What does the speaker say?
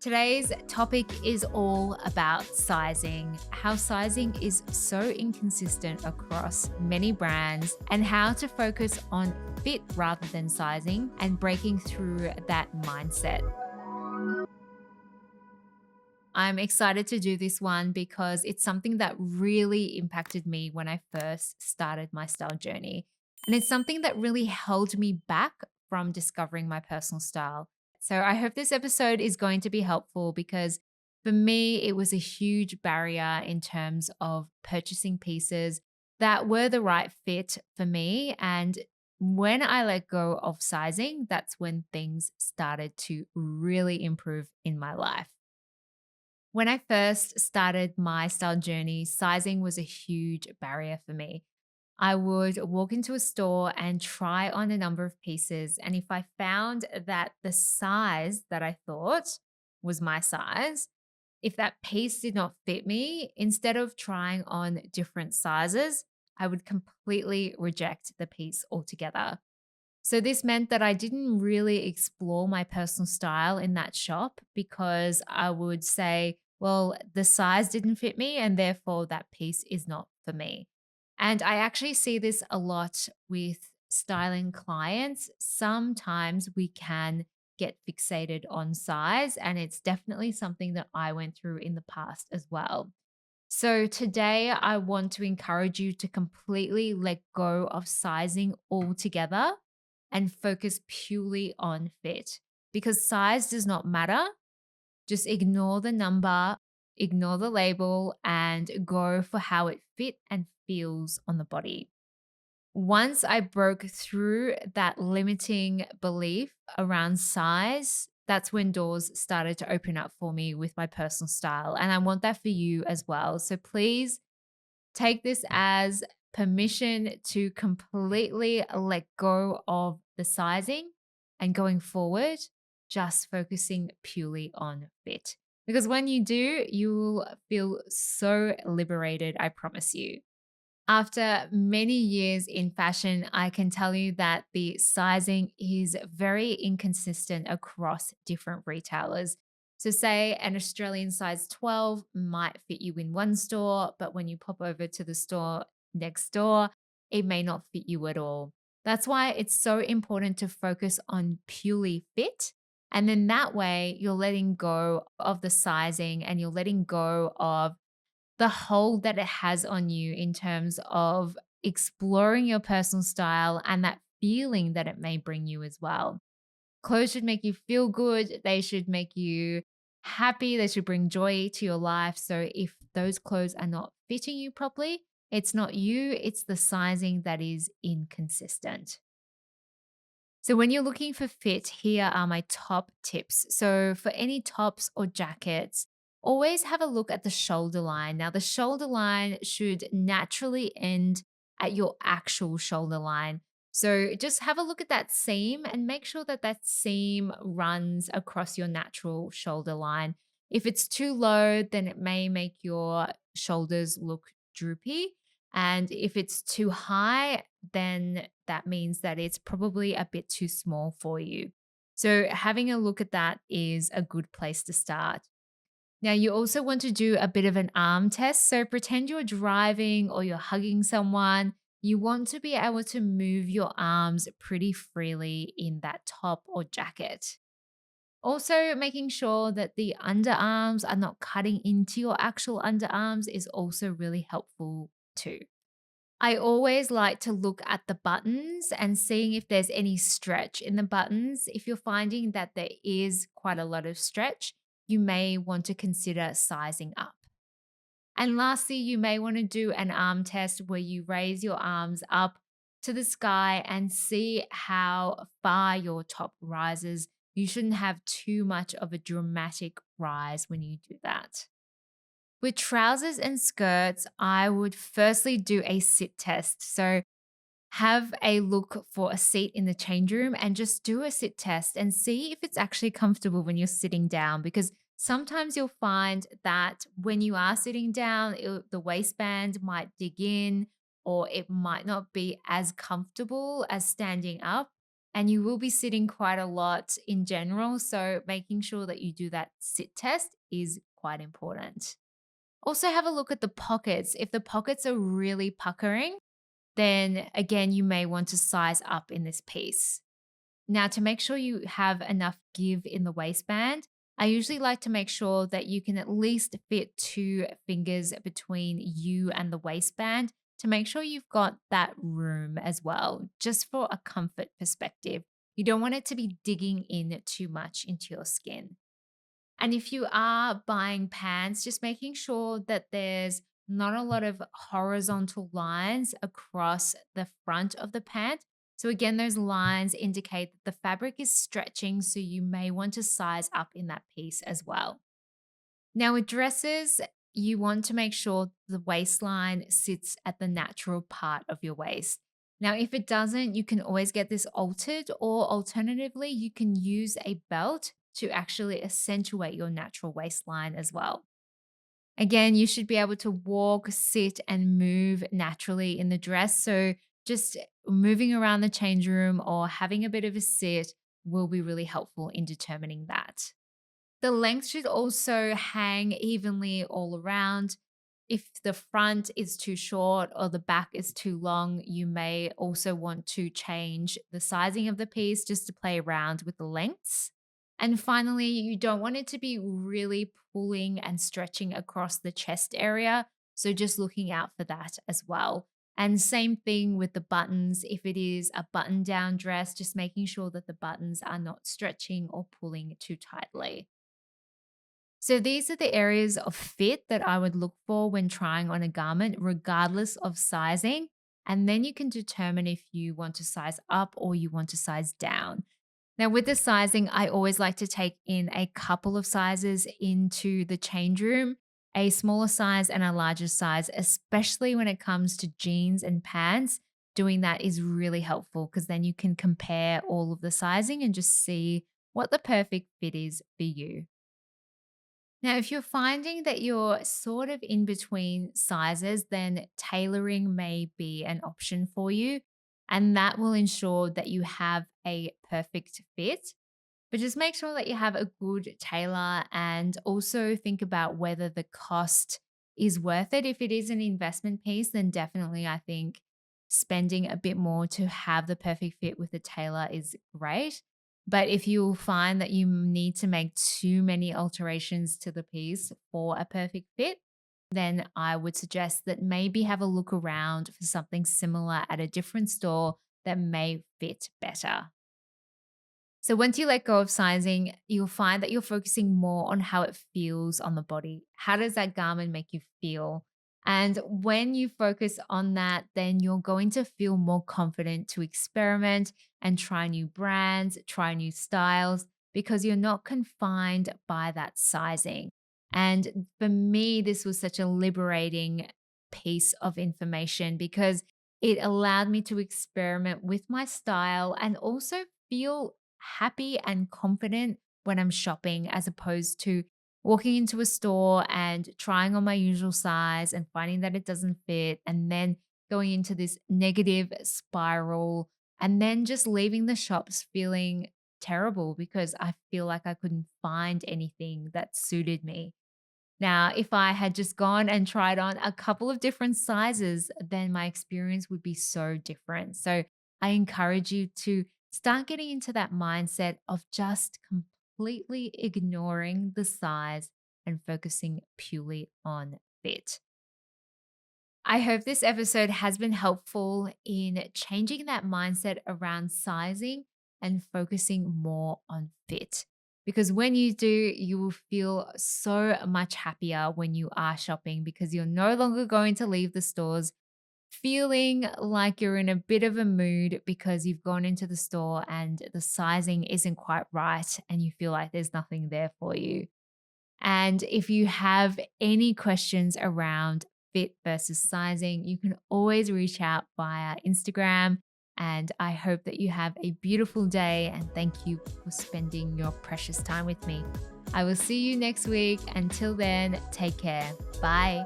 Today's topic is all about sizing, how sizing is so inconsistent across many brands, and how to focus on fit rather than sizing and breaking through that mindset. I'm excited to do this one because it's something that really impacted me when I first started my style journey. And it's something that really held me back from discovering my personal style. So I hope this episode is going to be helpful because for me, it was a huge barrier in terms of purchasing pieces that were the right fit for me. And when I let go of sizing, that's when things started to really improve in my life. When I first started my style journey, sizing was a huge barrier for me. I would walk into a store and try on a number of pieces. And if I found that the size that I thought was my size, if that piece did not fit me, instead of trying on different sizes, I would completely reject the piece altogether. So this meant that I didn't really explore my personal style in that shop because I would say, well, the size didn't fit me and therefore that piece is not for me. And I actually see this a lot with styling clients. Sometimes we can get fixated on size, and it's definitely something that I went through in the past as well. So, today I want to encourage you to completely let go of sizing altogether and focus purely on fit because size does not matter. Just ignore the number, ignore the label, and go for how it fit and feels on the body. Once I broke through that limiting belief around size, that's when doors started to open up for me with my personal style. And I want that for you as well. So please take this as permission to completely let go of the sizing and going forward, just focusing purely on fit. Because when you do, you'll feel so liberated, I promise you. After many years in fashion, I can tell you that the sizing is very inconsistent across different retailers. So, say an Australian size 12 might fit you in one store, but when you pop over to the store next door, it may not fit you at all. That's why it's so important to focus on purely fit. And then that way, you're letting go of the sizing and you're letting go of the hold that it has on you in terms of exploring your personal style and that feeling that it may bring you as well. Clothes should make you feel good. They should make you happy. They should bring joy to your life. So if those clothes are not fitting you properly, it's not you, it's the sizing that is inconsistent. So, when you're looking for fit, here are my top tips. So, for any tops or jackets, always have a look at the shoulder line. Now, the shoulder line should naturally end at your actual shoulder line. So, just have a look at that seam and make sure that that seam runs across your natural shoulder line. If it's too low, then it may make your shoulders look droopy. And if it's too high, then that means that it's probably a bit too small for you. So, having a look at that is a good place to start. Now, you also want to do a bit of an arm test. So, pretend you're driving or you're hugging someone. You want to be able to move your arms pretty freely in that top or jacket. Also, making sure that the underarms are not cutting into your actual underarms is also really helpful too. I always like to look at the buttons and seeing if there's any stretch in the buttons. If you're finding that there is quite a lot of stretch, you may want to consider sizing up. And lastly, you may want to do an arm test where you raise your arms up to the sky and see how far your top rises. You shouldn't have too much of a dramatic rise when you do that. With trousers and skirts, I would firstly do a sit test. So have a look for a seat in the change room and just do a sit test and see if it's actually comfortable when you're sitting down. Because sometimes you'll find that when you are sitting down, the waistband might dig in or it might not be as comfortable as standing up. and you will be sitting quite a lot in general. So making sure that you do that sit test is quite important. Also, have a look at the pockets. If the pockets are really puckering, then again, you may want to size up in this piece. Now, to make sure you have enough give in the waistband, I usually like to make sure that you can at least fit 2 fingers between you and the waistband to make sure you've got that room as well, just for a comfort perspective. You don't want it to be digging in too much into your skin. And if you are buying pants, just making sure that there's not a lot of horizontal lines across the front of the pant. So, again, those lines indicate that the fabric is stretching, so you may want to size up in that piece as well. Now, with dresses, you want to make sure the waistline sits at the natural part of your waist. Now, if it doesn't, you can always get this altered, or alternatively, you can use a belt to actually accentuate your natural waistline as well. Again, you should be able to walk, sit, and move naturally in the dress. So, just moving around the change room or having a bit of a sit will be really helpful in determining that. The length should also hang evenly all around. If the front is too short or the back is too long, you may also want to change the sizing of the piece just to play around with the lengths. And finally, you don't want it to be really pulling and stretching across the chest area. So just looking out for that as well. And same thing with the buttons. If it is a button down dress, just making sure that the buttons are not stretching or pulling too tightly. So these are the areas of fit that I would look for when trying on a garment, regardless of sizing. And then you can determine if you want to size up or you want to size down. Now, with the sizing, I always like to take in a couple of sizes into the change room, a smaller size and a larger size, especially when it comes to jeans and pants. Doing that is really helpful because then you can compare all of the sizing and just see what the perfect fit is for you. Now, if you're finding that you're sort of in between sizes, then tailoring may be an option for you. And that will ensure that you have a perfect fit. But just make sure that you have a good tailor and also think about whether the cost is worth it. If it is an investment piece, then definitely I think spending a bit more to have the perfect fit with a tailor is great. But if you find that you need to make too many alterations to the piece for a perfect fit, then I would suggest that maybe have a look around for something similar at a different store that may fit better. So once you let go of sizing, you'll find that you're focusing more on how it feels on the body. How does that garment make you feel? And when you focus on that, then you're going to feel more confident to experiment and try new brands, try new styles, because you're not confined by that sizing. And for me, this was such a liberating piece of information because it allowed me to experiment with my style and also feel happy and confident when I'm shopping, as opposed to walking into a store and trying on my usual size and finding that it doesn't fit, and then going into this negative spiral, and then just leaving the shops feeling terrible because I feel like I couldn't find anything that suited me. Now, if I had just gone and tried on a couple of different sizes, then my experience would be so different. So I encourage you to start getting into that mindset of just completely ignoring the size and focusing purely on fit. I hope this episode has been helpful in changing that mindset around sizing and focusing more on fit. Because when you do, you will feel so much happier when you are shopping because you're no longer going to leave the stores feeling like you're in a bit of a mood because you've gone into the store and the sizing isn't quite right and you feel like there's nothing there for you. And if you have any questions around fit versus sizing, you can always reach out via Instagram. And I hope that you have a beautiful day and thank you for spending your precious time with me. I will see you next week. Until then, take care. Bye.